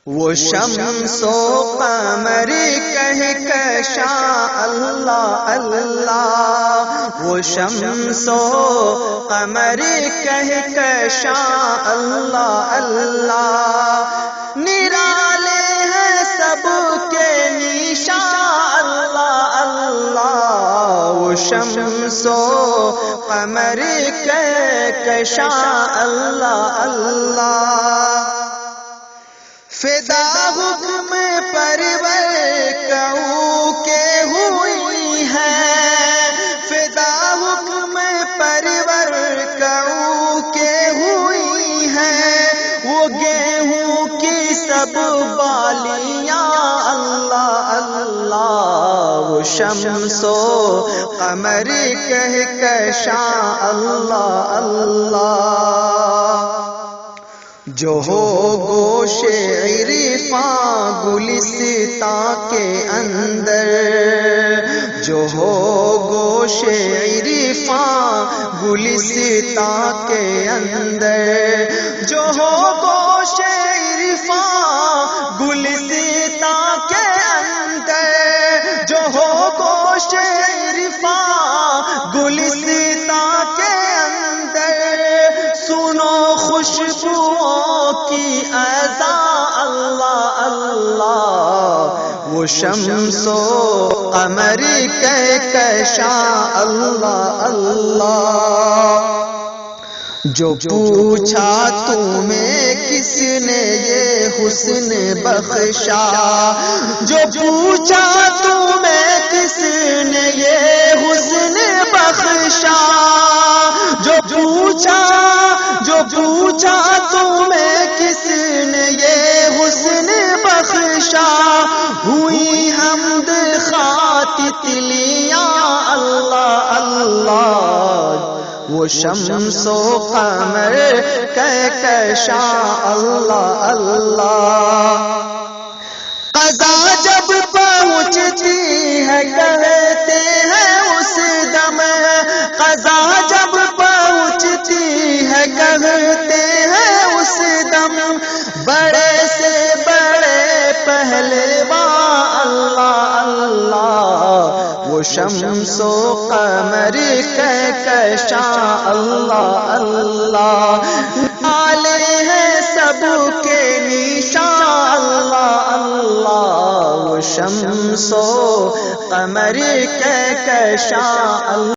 وہ شمس و قمر کہہ کشاں اللہ اللہ، وہ شمس و قمر کہہ کشاں اللہ اللہ، نرالے ہیں سب کے نشان اللہ اللہ، وہ شمس و قمر کہہ کشاں اللہ اللہ، فدا حکم پرور کہوں کے ہوئی ہے، فدا حکم پرور کہوں کے ہوئی ہے، وہ گیہوں کی سب بالیاں اللہ اللہ، وہ شمس و قمر کہہ کشاں اللہ اللہ، جو ہو گوش عرفاں گلستاں کے اندر، جو ہو گوش عرفاں گلستاں کے اندر، جو ہو گوش عرفاں گلستاں کے اندر، جو ہو گوش عرفاں گلستاں کے اندر، سنو خوشبوؤں کی اذا اللہ اللہ، وہ شمس و قمر کہہ کشاں اللہ اللہ، جو پوچھا تمہیں کس نے یہ حسن بخشا، جو پوچھا تمہیں کس نے یہ حسن بخشا، جو پوچھا تمہیں کس نے یہ حسن بخشا، ہوئی حمد خات تلیاں اللہ اللہ، وہ شمس و قمر کہہ کشاں اللہ اللہ، قضا جب پہنچتی ہے کہتے ہیں اس دم، قضا جب پہنچتی ہے کہتے ہیں اس دم، بڑے سے بڑے پہلوان اللہ اللہ، وہ شمس و قمر کہہ کشاں اللہ اللہ، نالے ہیں سب کے نشان اللہ اللہ، وہ شمس و قمر کہہ کشاں اللہ